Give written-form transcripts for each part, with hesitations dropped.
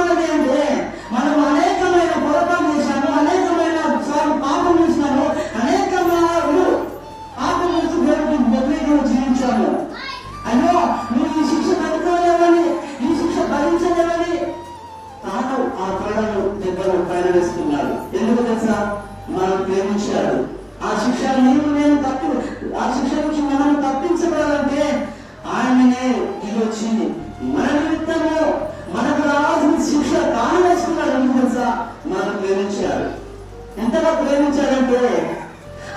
ఉన్నది అంటే మనం అనేకమైన పొరపాటు చేశాము, అనేకమైన పాపం చేసినాము, అనేకమైన పాపం చేస్తూ వ్యతిరేకంగా జీవించాము. అయ్యో నువ్వు ఈ శిక్ష తట్టుకోలేవని, ఈ శిక్ష భరించలేవని తాను ఆ తోడను దగ్గర పైన వేసుకున్నాడు. ఎందుకు తెలుసా? మనం ప్రేమించాడు. ఆ శిక్ష ఆ శిక్ష నుంచి మనం తప్పించబడాలంటే ఆయననే ఇది వచ్చి మన నిమిత్తము మనకు రావాల్సిన శిక్ష తాను వేసుకున్నాడు. ఎందుకు తెలుసా? మనం ప్రేమించాడు. ఎంతగా ప్రేమించాడంటే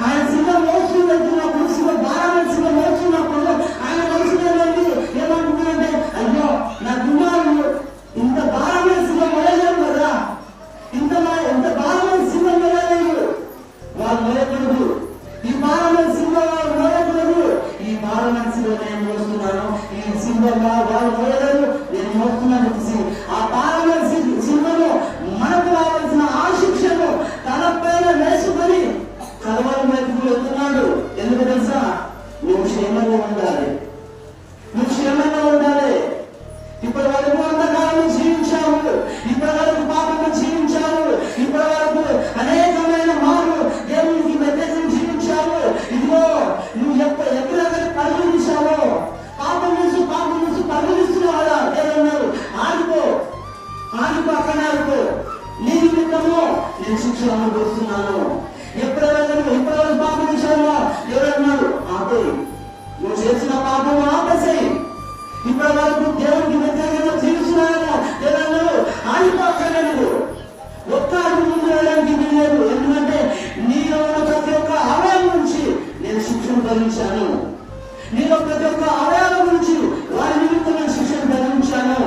ఆయన శివ మోస్తూ వెళ్తున్నప్పుడు, శివ భారమైన శివ మోస్తున్నప్పుడు ఆయన మనసులో ఏమంటున్నాడంటే, అయ్యో నా కుమారుడు ఇంత భారమైన శివ మొదలలేదు కదా, ఇంత భారమైన శివ మొదలలేదు, వాళ్ళు మొదలకూడదు, ఈ భారమైన శివ వాళ్ళు మొదలకూడదు, ఈ భారమైన శివ నేను మోస్తున్నాను, ఈ శివ వాళ్ళు మొదలలేదు నేను మోస్తున్నాను. ఆ భారమైన శివను మనకు రావాల్సిన ఆ శిక్షను తన పైన వేసుకొని కలవరం వైపుకు వెళ్తున్నాడు. ఎందుకు తెలుసా? నువ్వు క్షేమంగా ఉండాలి, నువ్వు క్షేమంగా ఉండాలి. ఇప్పటి వరకు అంధకారం జీవించావు, ఇప్పటి వరకు పాపము జీవించావు, ఇప్పటి వరకు అనేకమైన మార్లు దేవునికి వ్యతిరేకం జీవించావు. ఇదిగో నువ్వు ఎక్కడెక్కడ పరిగణించావో పాపం నుంచి పరిగణిస్తున్నావా? దేవుడు ఆడుకో అక్కడే ఆడుకో, నీ నిమిత్తము నేను శిక్ష అనుభవిస్తున్నాను. ఎప్పుడెవరు పాపం చేశావో ఎవరన్నాడు? ఆపే, నువ్వు చేసిన పాపము ఆపేసాయి. ఇప్పటి వరకు దేవుడికి వ్యతిరేకంగా జీవిస్తున్నాను ఎవరన్నాడు? ఆడిపోక్కర్లేదు, ఒక్క అడుగు ముందు వేయడానికి వీలేదు. ఎందుకంటే నీలో ఉన్న ప్రతి ఒక్క అవయవం నుంచి నేను శిక్షను భరించాను, నీలో ప్రతి ఒక్క అవయవం నుంచి వారి నిమిత్తమైన శిక్షను భరించాను.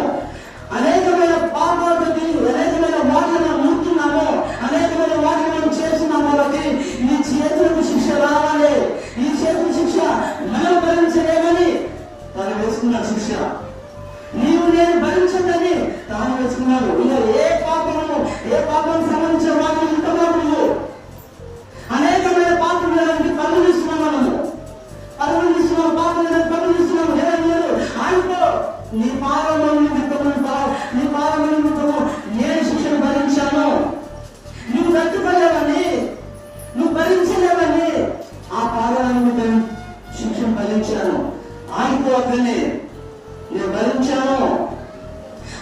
అనేకమైన పాపాలకి అనేకమైన వాటిని ముట్టున్నాము, అనేకమైన వాటిని మనం చేస్తున్నాము. వాళ్ళకి ఈ చేతులకు శిక్ష రావాలి, ఈ చేతుల శిక్ష మనం భరించలేమని తాను వేసుకున్నాడు శిక్ష. నీవు నేను భరించదని తాను వేసుకున్నాడు. ఇలా ఏ పాపం సంబంధించిన వాటిని ఉంటున్నాము, అనేకమైన పాపం పరిగణిస్తున్నాం, మనము పరిగణిస్తున్నాం, పాపం పరిగణిస్తున్నాము. ఆయనతో నీ పాపము నీ పాపము నిమిత్తము నేను శిక్షను భరించాను. నువ్వు తట్టుకోలేవని, నువ్వు భరించలేవని ఆ పాపం నిమిత్తం శిక్షను భరించాను. ఆయనతో అక్కడనే నేను భరించాను.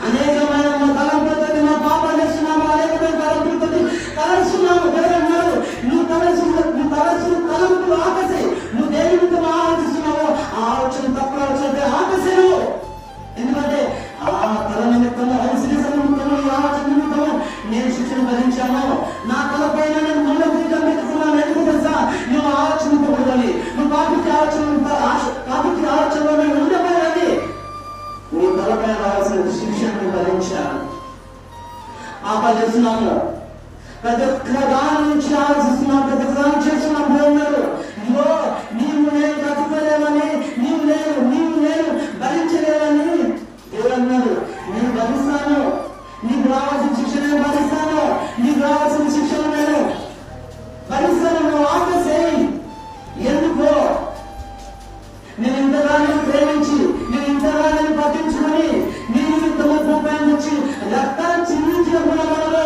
అనేకమైన తలంపులతో మా పాపాలు చేస్తున్నాము, అనేకమైన తలంపులతో తలస్తున్నాము. ఎవరన్నారు? నువ్వు తలసిన తలంపులు ఆపేసాయి. నువ్వు దేని నిమిత్తం ఆలోచిస్తున్నావో ఆ ఆలోచన తక్కువ ఆలోచన ఆపేసాను. ఎందుకంటే ఆ తల నిమిత్తము, శ్రీస నిమిత్తము, ఈ ఆలోచన నిమిత్తము నేను శిక్షను భరించాను. నా తలపైన నేను ముళ్ళ బీజం పెట్టుకున్నాను. ఎందుకు తెలుసా? నువ్వు ఆలోచించకూడదని, నువ్వు కాబట్టి ఆలోచనలో నేను ఉండబోయేది. నీ తలపైన రావాల్సిన శిక్షను భరించాను. ఆపేస్తున్నాము. ప్రతి ఒక్క దాని నుంచి ఆలోచిస్తున్నాం, ప్రతి ఒక్క దాన్ని చేస్తున్నాం. ఉన్నారు ఇదిగో నీవు నేను తట్టుకోలేవని, నీవు నేను భరించలేవని దేవుడు అన్నాడు. నేను భరిస్తాను, నీకు రావాల్సిన శిక్ష నేను భరిస్తాను, నీకు రావాల్సిన శిక్షను నేను భరిస్తాను. నువ్వు ఆపేసేయి. ఎందుకో నేను ఇంతగానో ప్రేమించి, నేను ఇంతగానో పట్టించుకొని నీ నిమిత్తము రూపాయలు వచ్చి రక్తాన్ని చిందించిన గుణంలో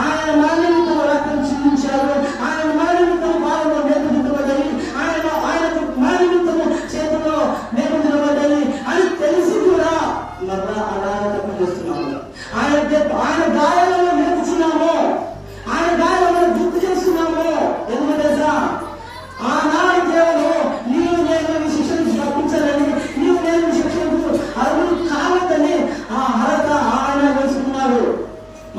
ఆయన మన నిమిత్తము రక్తం చిందించారు. ఆయన మన నిమిత్తము పాలలో నేర్పించబడ్డాయి, ఆయనకు మన నిమిత్తము చేతిలో నేర్పించబడ్డాయి అని తెలిసి కూడా అలాగే తప్పు చేస్తున్నాము. ఆయన గాయాలలో నేర్చుకున్నాము, ఆయన గాయాలలో గుర్తు చేస్తున్నాము. ఎందుకు తెలుసా? ఆనాడు దేవుడు నీవు నేను శిక్షణ తప్పించాలని, నీవు నేను శిక్షణకు అర్హులు కావద్దని ఆ అర్హత ఆయన వేసుకున్నాడు.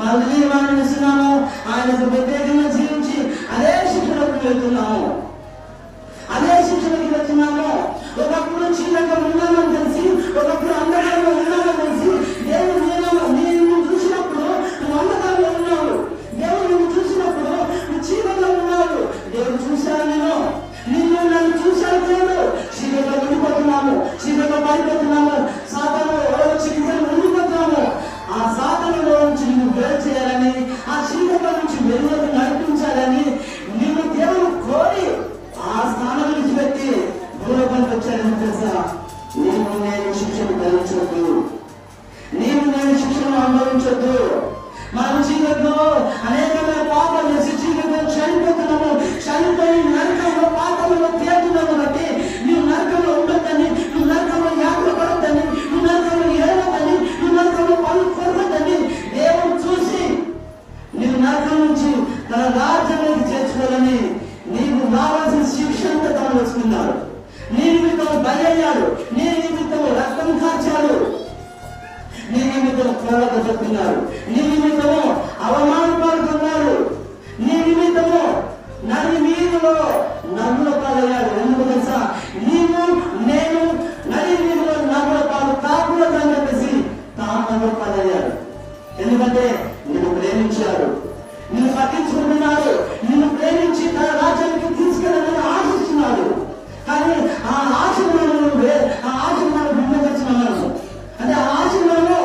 మళ్ళీ మనం ఇస్తున్నాము, ఆయనకు వ్యతిరేకంగా జీవించి అదే శిక్షణకు వెళ్తున్నాము, అదే శిక్షణకి వెళ్తున్నాము. ఒకప్పుడు చీలక ఉన్నామని తెలిసి, ఒకప్పుడు అంధకారంలో ఉన్నామని తెలిసి దేవుడు నేను చూసినప్పుడు నువ్వు అంధకారంలో ఉన్నావు, దేవుడు నువ్వు చూసినప్పుడు నువ్వు చీకట్లో ఉన్నావు. దేవుడు చూశాను, నిన్ను నన్ను చూశాను. దేవుడు చీకట్లో ఉండిపోతున్నాము, చీకట్లో పడిపోతున్నాము, సాతాను చికిత్సలు ఉండిపోతున్నాము. ఆ సాతానులో నుంచి నువ్వు వేరు చేయాలని, ఆ చీకట్లో నుంచి వెలుగులోకి నడిపించాలని నిన్ను దేవుడు కోరి ఆ స్థానం నుంచి పెట్టి దూరంలోకి వచ్చాడని తెలుసా? నీవు నేను శిక్షను భరించొద్దు, నీవు నేను శిక్షను అనుభవించొద్దు. మనం చీకట్లో అనేకమైన పాపం చేసి చీకట్లో చనిపోతున్నాము. చనిపోయి నరకంలో పాపంలో తేలుతున్నాము. బట్టి నువ్వు నరకంలో ఉండొద్దని, నువ్వు నరకంలో యాత్ర పడొద్దని, నువ్వు నరకంలో ఏడవద్దని, నువ్వు నరకంలో పనులు కొరవద్దని దేవుడు చూసి నువ్వు నరకం నుంచి తన రాజ్యంలోకి చేర్చుకోవాలని నీకు రావాల్సిన శిక్ష అంతా తను వస్తున్నాడు. నీ నిమిత్తం బలయ్యాడు, నీ నిమిత్తం రక్తం కార్చాడు, నీ నిమిత్తం కోరత చెప్తున్నాడు, నీ నిమిత్తము అవమానపడుతున్నాడు, నీ నిమిత్తము నది మీదులో నవ్వుల పాలయ్యాడు. ఎందుకు తెలుసా? నీవు నేను నది మీదులో నవ్వుల పాలు కాకూడదని చెప్పేసి తాను నవ్వుల పాలయ్యాడు. ఎందుకంటే నిన్ను ప్రేమించాడు, నిన్ను పట్టించుకుంటున్నాడు, నిన్ను ప్రేమించి తన రాజ్యానికి తీసుకెళ్ళాలని ఆశిస్తున్నాడు. కానీ ఆ ఆశలను విమర్శించున్నాను, అంటే ఆ ఆశలను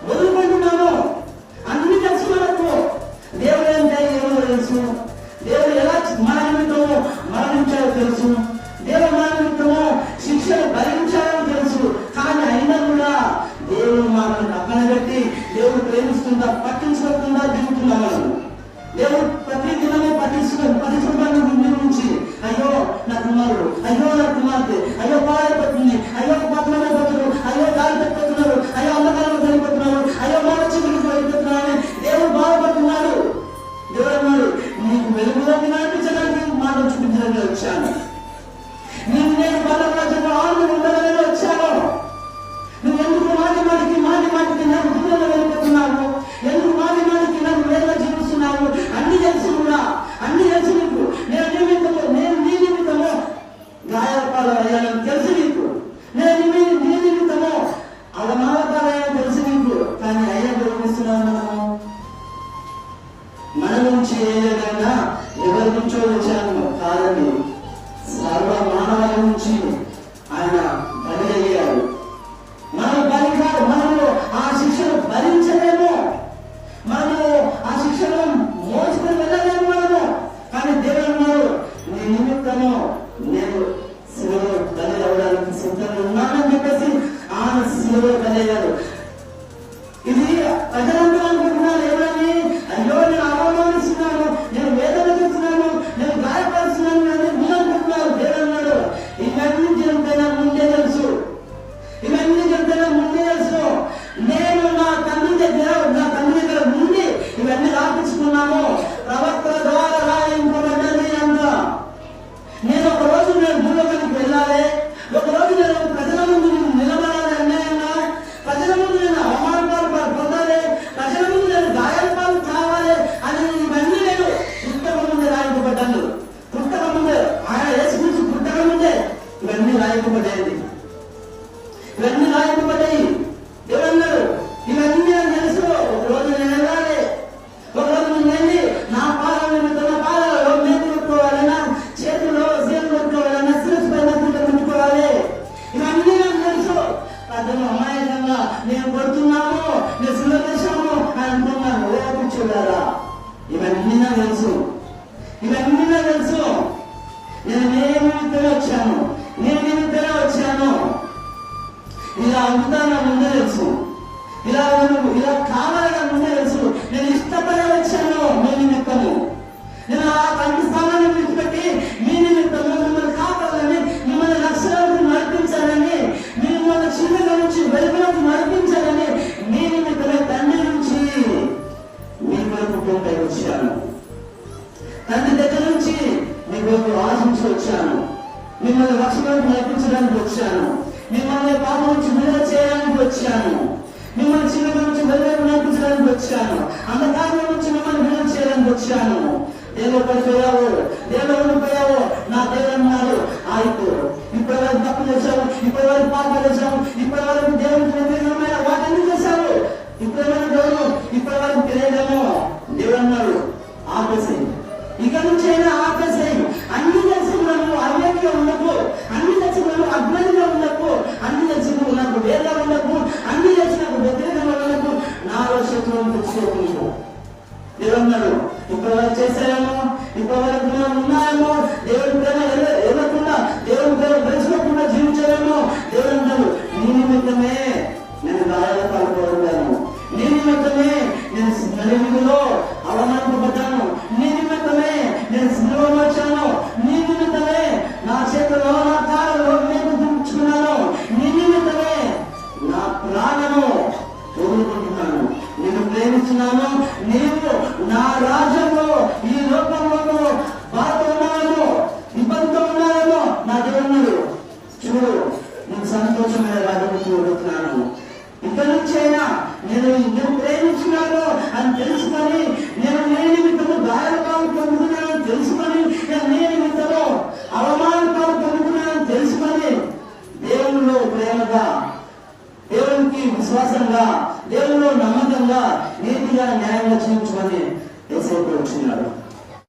వదులుకుంటున్నాను. అన్ని తెలుసు మనకు. దేవుడు అంటే ఏమో తెలుసు, దేవుడు ఎలా మన నిమిత్తము మరణించాలో తెలుసు, దేవుడు మన నిమిత్తము శిక్షను భరించాలని తెలుసు. కానీ అయినా కూడా దేవుడు మనల్ని పక్కన పెట్టి దేవుడు ప్రేమిస్తుందా పట్టించుకోకుండా దిగుతున్నాం. మనం దేవుడు ప్రతి దినమే పట్టించుకోవడానికి ముందు నుంచి అయ్యో నా కుమారుడు, అయ్యో నా కుమార్తె, అయ్యో పాడైపోతుంది, అయ్యో పక్కనైపోతున్నారు, అయ్యో గాలి పెట్టిపోతున్నారు, అయ్యో అంధకారంలో వెళ్ళిపోతున్నారు, అయ్యో మాట చిగురికి వెళ్ళిపోతున్నారని దేవుడు బాధపడుతున్నాడు. దేవుడు అన్నాడు, నీకు వెలుగులోకి నడిపించడానికి మాట చూపించడానికి వచ్చాను, నేను బాలరాజ్యంలో ఆనందం ఉండాలని వచ్చాను. నువ్వు ఎందుకు మాటి మాటికి నాకు దూరంలో వెళ్ళిపోతున్నావు? ఎందుకు మాటి నాకు వేదన జీవిస్తున్నావు? అన్ని తెలుసు కూడా, అన్ని తెలుసు నీకు. నేను నీ నిమిత్తము గాయపాలయ్యానని తెలుసు నీకు, నేను నీ నిమిత్తము అవమానపాలయ్యానని తెలుసు నీకు. కానీ అయ్యా గౌరవిస్తున్నావు. మన నుంచి ఏదైనా ఎవరి నుంచో వచ్చాను కాదని, సర్వ మానవాల నుంచి ఆయన బలియ్యాడు. మనం బలి కాదు, మనము ఆ శిక్షను భరించలేము, మనము ఆ శిక్షను మోసుకొని వెళ్ళలేము మనము. కానీ దేవుడు అన్నాడు, నీ నిమిత్తము నేను శిలువలో బలి అవ్వడానికి సిద్ధంగా ఉన్నానని చెప్పేసి ఆయన శిలువలో బలయ్యాడు. ఇది ప్రజలందరూ అనుకుంటున్నారు ఎవరని, అయ్యో నేను అవమానిస్తున్నాను, నేను వేదన చేస్తున్నాను, నేను గాయపరుస్తున్నాను అని ముందు అనుకుంటున్నారు. దేవుడు అన్నాడు, ఇవన్నీ జరిగితే ముందే తెలుసు, ఇవన్నీ జరిగితే ముందే తెలుసు. నేను నా తండ్రి దగ్గర ఉండి ఇవన్నీ రాపించుకున్నాను. ప్రవక్తల ద్వారా రాయింపబడ్డది అంతా. నేను ఒక రోజు భూలోకానికి వెళ్ళాలి, ఒక రోజు నేను ప్రజల ముందు నిలబడాలి, అన్యాయంగా ప్రజల ముందు నేను అవమానపాలు పొందాలి, ప్రజల ముందు నేను గాయాలపాలు కావాలి అని ఇవన్నీ నేను పుస్తకం ముందే రాయింపబడ్డాను. పుస్తకం ముందే ఆయన యేసు గురించి పుస్తకం ముందే ఇవన్నీ రాయింపబడ్డాయి, ఇవన్నీ రాయింపబడ్డాయి. ఎవరన్నారు ఇవన్నీ నాకు తెలుసు. ఒకరోజు నేను వెళ్ళాలి, ఒకరోజు నేను వెళ్ళి నా పాదాల పాదాలలో మేలు కొట్టుకోవాలన్నా, చేతుల్లో సేలు కొట్టుకోవాలన్నా, శిరస్సు పైన పెట్టుకోవాలి. ఇవన్నీ నాకు తెలుసు. అతను అమాయకంగా నేను కొడుతున్నాము, నేను శిలువ చేశాము అనుకున్నాను. ఓ కూర్చోడారా, ఇవన్నీ నాకు తెలుసు, ఇవన్నీ నాకు తెలుసు. నేను నిమిత్తమే వచ్చాను, ఇలా అవుతాను ముందే తెలుసు, ఇలా కావాలని ముందే తెలుసు. నేను ఇష్టపడే వచ్చాను మీ నిమిత్తము. నేను ఆ తండ్రి స్థానాన్ని విడిచిపెట్టి మీ నిమిత్తము మిమ్మల్ని కాపాలని, మిమ్మల్ని రక్షణకు నడిపించాలని, మిమ్మల్ని చిన్నగా నుంచి వెలుగులోకి నడిపించాలని మీ నిమిత్తమే తండ్రి నుంచి మీ కొరకు వచ్చాను. తండ్రి దగ్గర నుంచి మీ కొరకు ఆశించి వచ్చాను. మిమ్మల్ని రక్షణకు నడిపించడానికి వచ్చాను. మిమ్మల్ని పాపం నుంచి విడుదల చేయడానికి వచ్చాను. మిమ్మల్ని చిన్నగా నుంచి వెలుగు నడిపించడానికి వచ్చాను. అంధకారం నుంచి మిమ్మల్ని విడుదల చేయడానికి వచ్చాను. దేవుడు పడిపోయావు, దేవుడు ఉండిపోయావు. నా దేవుడు అన్నాడు, ఇప్పటి వరకు తప్పు చేశావు, ఇప్పటి వరకు పాపం చేశావు, ఇప్పటి వరకు దేవుడికి వ్యతిరేకమైన వాటిని చేశావు, ఇప్పటి వరకు తెలియదేమో. దేవుడు అన్నాడు, ఆపేసేయి, ఇక నుంచి అయినా ఆపేసేయి. అన్ని తెలిసి ఉన్నాము అవివేకిగా ఉండకు, అన్ని తెలిసి ఉన్నాము అజ్ఞానిగా ఉండకు, అన్ని తెలిసి నాకు వేరుగా ఉండకు, అన్ని తెలిసి నాకు వ్యతిరేకంగా ఉండకు, నాలో శత్రువులను తెచ్చుకోకుండా. దేవుడు అన్నాడు, ఇప్పటి వరకు చేశారేమో, ఇప్పటి వరకు ఉన్నాయేమో, దేవుడి ప్రేమ ఎదగకుండా, దేవుడి ప్రేమ తెలుసుకోకుండా జీవించారేమో. దేవుడు అన్నాడు, నీ నిమిత్తమే నేను గాయాల పాల్పడుతున్నాను, నీ నిమిత్తమే నేను యథార్థముగా నీతిగా న్యాయంగా జీవించమని యేసయ్య వచ్చినాడు.